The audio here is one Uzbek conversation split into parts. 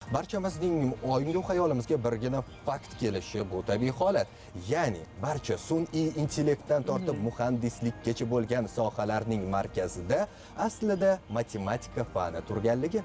Barchamizning o'yingu xayolimizga birgina fakt kelishi bu tabiiy holat. Ya'ni barcha sun'iy intellektdan tortib muhandislikkacha bo'lgan sohalarning markazida aslida matematika fani turganligi.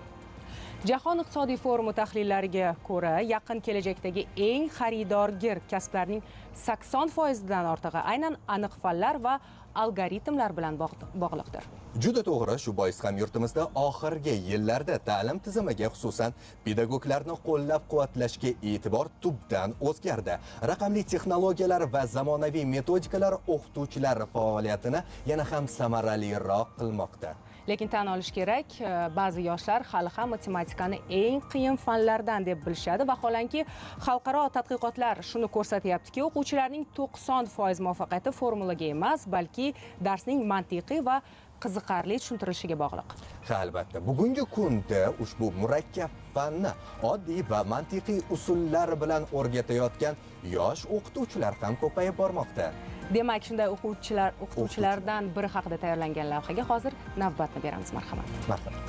Jahon iqtisodiy forumi tahlillariga ko'ra, yaqin kelajakdagi eng xaridorgir kasblarning 80%dan ortig'i aynan aniq fanlar va algoritmlar bilan bog'liqdir. Juda to'g'ri, shu bois ham yurtimizda oxirgi yillarda ta'lim tizimiga, xususan pedagoglarni qo'llab-quvvatlashga e'tibor tubdan o'zgardi. Raqamli texnologiyalar va zamonaviy metodikalar o'qituvchilar faoliyatini yana ham samaraliroq qilmoqda. Lekin tan olish kerak, ba'zi yoshlar hali ham matematikani eng qiyin fanlardan deb bilishadi. Vaholanki, xalqaro tadqiqotlar shuni ko'rsatyaptiki, o'quvchilarning 90% muvaffaqiyati formulaga emas, balki darsning mantiqiy va qiziqarli tushuntirilishiga bog'liq. Ha, albatta, bugungi kunda ushbu murakkab fanni oddiy va mantiqiy usullar bilan o'rgatayotgan yosh o'qituvchilar ham ko'payib bormoqda. Demak, shunday o'qituvchilardan biri haqida tayyorlangan lavhaga hozir navbatni beramiz, marhamat. Marhamat.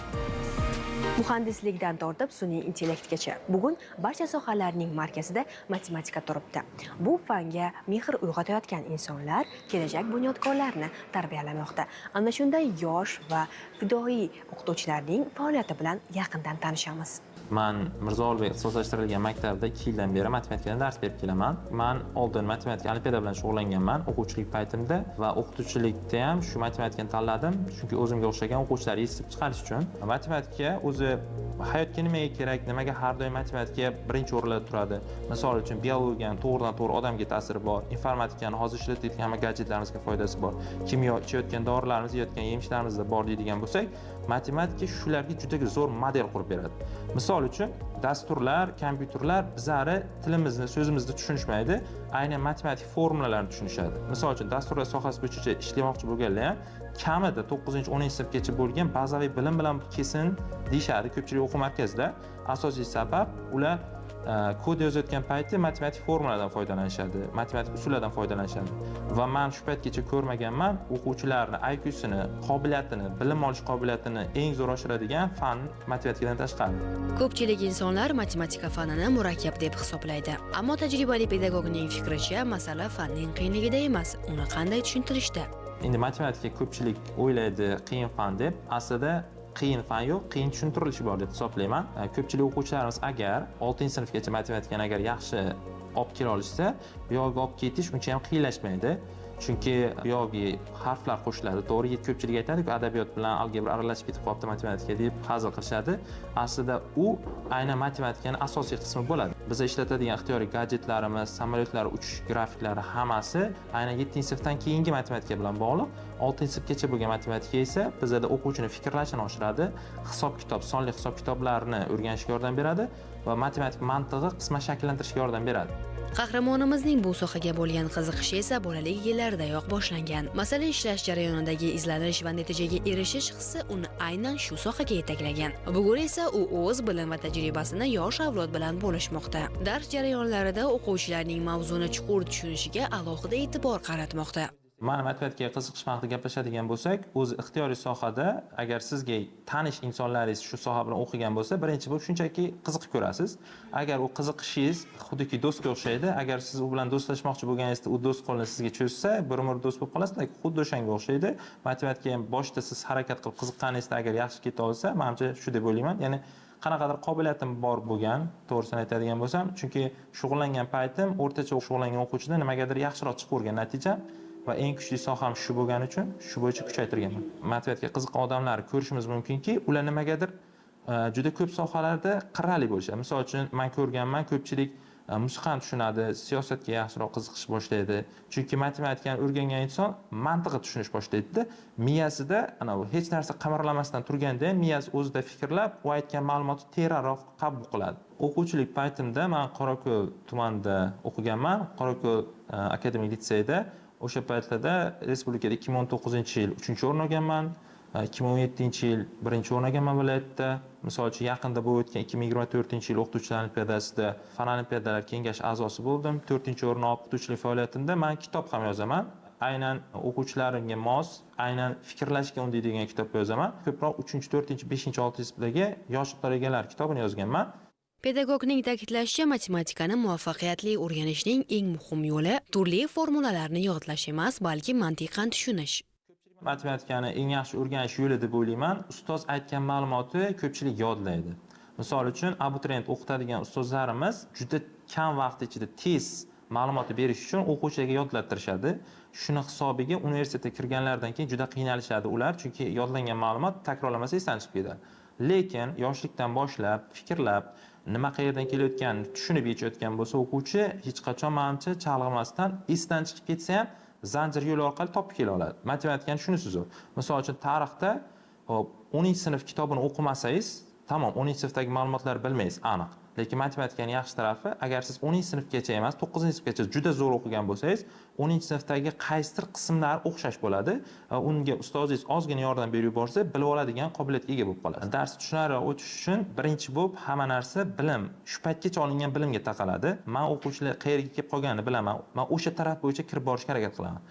Muhandislikdan tortib sun'iy intellektgacha bugun barcha sohalarning markazida matematika turibdi. Bu fanga mehr uyg'otayotgan insonlar kelajak bunyodkorlarini tarbiyalamoqda. Ana shunday yosh va fidoyi o'qituvchilarning faoliyati bilan yaqindan tanishamiz. Men Mirzo Ulug'bek ixtisoslashtirilgan maktabda 2 yildan beri matematikadan dars berib kelaman. Men oldin matematika olimpiada bilan shug'ullanganman o'quvchilik paytimda va o'qituvchilikda ham shu matematikani tanladim, chunki o'zimga o'xshagan o'quvchilarni yetishtirib chiqarish uchun. Matematika o'zi hayotga nimaga kerak, nimaga har doim matematika birinchi o'rinlarda turadi. Misol uchun biologiyani to'g'ridan-to'g'ri odamga ta'siri bor, informatikani hozir ishlatayotgan hamma gadjetlarimizga foydasi bor, kimyo ichayotgan dorilarimiz, yeyotgan yemishlarimizda bor deydigan bo'lsak, matematika shularga juda zo'r model qurib beradi. Misol uchun dasturlar, kompyuterlar bizari tilimizni, so'zimizni tushunishmaydi, aynan matematik formulalarni tushunishadi. Misol uchun dasturlar sohasi bo'yicha ishlamoqchi bo'lganlar ham kamida 9-10-sinfgacha bo'lgan bazaviy bilim bilan kesin deyishadi ko'pchilik o'quv markazida. Asosiy sabab ular kod yozayotgan payti matematik formulalardan foydalanishadi, matematik usullardan foydalanishadi. Va men shu paytgacha ko'rmaganman o'quvchilarning IQ-sini, qobiliyatini, bilim olish qobiliyatini eng zo'r oshiradigan fan matematikadan tashqari. Ko'pchilik insonlar matematika fanini murakkab deb hisoblaydi. Ammo tajribali pedagogning fikricha, masala fanning qiyinligida emas, uni qanday tushuntirishda. Endi matematika ko'pchilik o'ylaydi qiyin fan deb, aslida qiyin fan yo'q, qiyin tushuntirilishi bor deb hisoblayman. Ko'pchilik o'quvchilarimiz agar 6-sinfgacha matematikani agar yaxshi olib kela olishsa, bu yerga olib ketish uncha ham qiyinlashmaydi. Chunki bu yerga harflar qo'shiladi. To'g'ri, ko'pchilik aytadi-ku, adabiyot bilan algebra aralashib ketib qolibdi matematika deb hazil qilishadi. Aslida u aynan matematikaning asosiy qismi bo'ladi. Biz ishlatadigan ixtiyoriy gadjetlarimiz, samolyotlar uchish grafiklari hammasi aynan 7-sinfdan keyingi matematika bilan bog'liq. 6-sinfgacha bo'lgan matematika esa bizda o'quvchining fikrlashini oshiradi, hisob-kitob, sonli hisob-kitoblarni o'rganishga yordam beradi va matematik mantig'i qisman shakllantirishga yordam beradi. Qahramonimizning bu sohaga bo'lgan qiziqishi esa bolalik yillaridayoq boshlangan. Masala ishlash jarayonidagi izlanish va natijaga erishish hissi uni aynan shu sohaga yetaklagan. Bugun esa u o'z bilim va tajribasini yosh avlod bilan bo'lishmoqda. Dars jarayonlarida o'quvchilarning mavzuni chuqur tushunishiga alohida e'tibor qaratmoqda. Men matematikaga qiziqish haqida gaplashadigan bo'lsak, o'zi ixtiyoriy sohada agar sizga tanish insonlaringiz shu soha bilan o'qigan bo'lsa, birinchi bo'lib shunchaki qiziqib ko'rasiz. Agar u qiziqishingiz xuddiki do'stga o'xshaydi, agar siz u bilan do'stlashmoqchi bo'lganingizda u do'st qo'lini sizga cho'zsa, bir umr do'st bo'lib qolasiz, xuddi o'shanga o'xshaydi. Matematika ham boshida siz harakat qilib qiziqqaningizda agar yaxshi keta olsa, menimcha shu deb o'ylayman. Ya'ni qanaqadir qobiliyatim bor bo'lgan, to'g'risini aytadigan bo'lsam, chunki shug'ullangan paytim o'rtacha shug'ullangan o'quvchidan nimagadir yaxshiroq chiqib o'rgan natija va eng kuchli soham shu bo'lgani uchun shu bo'yicha kuchaytirganman. Matematikaga qiziqqan odamlarni ko'rishimiz mumkinki, ular nimagadir juda ko'p sohalarda qirrali bo'lishadi. Misol uchun men ko'rganman, ko'pchilik musiqani tushunadi, siyosatga yaxshiroq qiziqish boshlaydi. Chunki matematikani o'rgangan inson mantiqni tushunish boshlaydi-da, miyasida hech narsa qimirlamasdan turganda ham miyasi o'zida fikrlab, u aytgan ma'lumotni tezroq qabul qiladi. O'quvchilik paytimda men Qorako'l tumanida o'qiganman, Qorako'l akademik litseyda. O'sha paytlarda respublikada 2019-yil 3-o'rin olganman, 2017-yil 1-o'rin olganman viloyatda. Misol uchun yaqinda bo'lib o'tgan 2024-yil o'qituvchilar olimpiadasida fan olimpiadalar kengashi a'zosi bo'ldim. 4-o'rin olib o'qituvchilik faoliyatimda men kitob ham yozaman. Aynan o'quvchilarimga mos, aynan fikrlashga undaydigan kitob yozaman. Ko'proq 3, 4, 5, 6 sinfdagi yosh o'qituvchilar egalari kitobini yozganman. Pedagogning ta'kidlashicha, matematikani muvaffaqiyatli o'rganishning eng muhim yo'li turli formulalarni yodlash emas, balki mantiqan tushunish. Matematikani eng yaxshi o'rganish yo'li deb o'ylayman. Ustoz aytgan ma'lumotni ko'pchilik yodlaydi. Misol uchun, abituriyent o'qitadigan ustozlarimiz juda kam vaqt ichida tez ma'lumotni berish uchun o'quvchilarga yodlattirishadi. Shuni hisobiga universitetga kirganlardan keyin juda qiynalishadi ular, chunki yodlangan ma'lumot takrorlamasa esdan chiqib ketadi. Lekin yoshlikdan boshlab, fikrlab, nima qayerdan kelayotganini tushunib yechayotgan bo'lsa, o'quvchi hech qachon menimcha chalg'imasdan esdan chiqib ketsa ham zanjir yo'li orqali topib kela oladi. Matematikani shunisi zo'r. Misol uchun, tarixda 10-sinf kitobini o'qimasangiz, tamom 10-sinfdagi ma'lumotlarni bilmaysiz, aniq. Lekin matematikaning yaxshi tarafi, agar siz 10-sinfgacha emas, 9-sinfgacha juda zo'r o'qigan bo'lsangiz, 10-sinfdagi qaysidir qismlari o'xshash bo'ladi. Unga ustozingiz ozgina yordam berib yuborsa, bilib oladigan qobiliyatga ega bo'lib qoladi. Dars tushunarli o'tish uchun birinchi bo'lib hamma narsa bilim, shu paytgacha olingan bilimga taqaladi. Men o'quvchilar qayerga kelib qolganini bilaman. Men o'sha taraf bo'yicha kirib borishga harakat qilaman.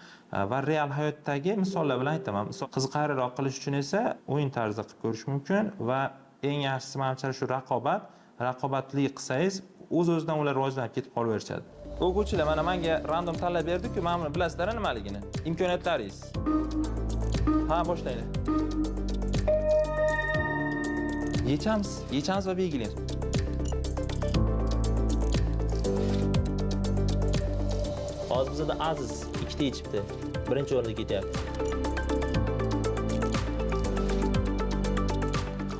Va real hayotdagi misollar bilan aytaman. Misol qiziqarliroq qilish uchun esa o'yin tarzida qilib ko'rish mumkin va eng yaxshisi menimcha shu raqobatli qilsangiz, o'z-o'zidan ular rivojlanib ketib qolaverishadi. O'quvchilar mana menga random tanlab berdi-ku, men buni bilasizlar nimaligini? Imkoniyatlaringiz. Ha, boshlanglar. Yechamiz va belgilaymiz. Hozir bizda Aziz ikkita yechibdi. Birinchi o'rinda ketyapti.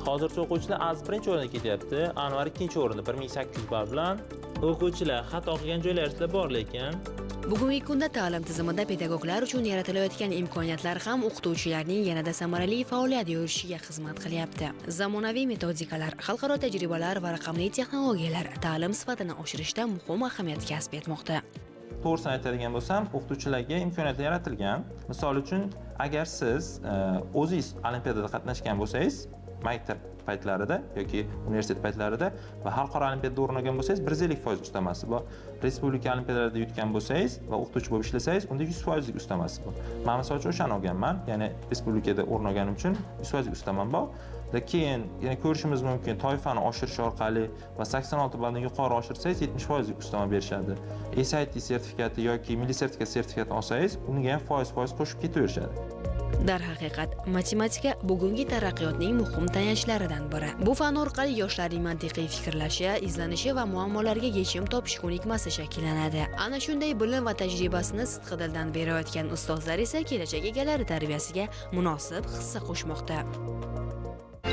Hozircha o'quvchilar Aziz birinchi o'rinda ketyapti, Anvar ikkinchi o'rinda 1800 ball bilan. O'quvchilar xato qilgan joylaringizda bor lekin Bugungi kunda ta'lim tizimida pedagoglar uchun yaratilayotgan imkoniyatlar ham o'qituvchilarning yanada samarali faoliyat yurishiga xizmat qilyapti. Zamonaviy metodikalar, xalqaro tajribalar va raqamli texnologiyalar ta'lim sifatini oshirishda muhim ahamiyat kasb etmoqda. To'g'risini aytadigan bo'lsam, o'qituvchilarga imkoniyatlar yaratilgan. Misol uchun, agar siz o'zingiz olimpiadada qatnashgan bo'lsangiz, maktab paytlarida yoki universitet paytlarida va xalqaro olimpiadada o'rin olgan bo'lsangiz 150% ustamasi bor. Respublika olimpiadalarida yutgan bo'lsangiz va o'qituvchi bo'lib ishlasangiz, unda 100% ustamasi bor. Men misol uchun o'shani olganman, ya'ni respublikada o'rin olganim uchun 100% ustamam bor. Keyin yana ko'rishimiz mumkin, toifani oshirish orqali va 86 balldan yuqori oshirsangiz 70% ustama berishadi. SAT sertifikati yoki milliy sertifikat sertifikatini olsangiz, unga ham foiz qo'shib ketaverishadi. Darhaqiqat, matematika bugungi taraqqiyotning muhim tayanchlaridan biri. Bu fan orqali yoshlarning mantiqiy fikrlashi, izlanishi va muammolarga yechim topish ko'nikmasi shakllanadi. Ana shunday bilim va tajribasini sidqidildan berayotgan ustozlar esa kelajak egalari tarbiyasiga munosib hissa qo'shmoqda.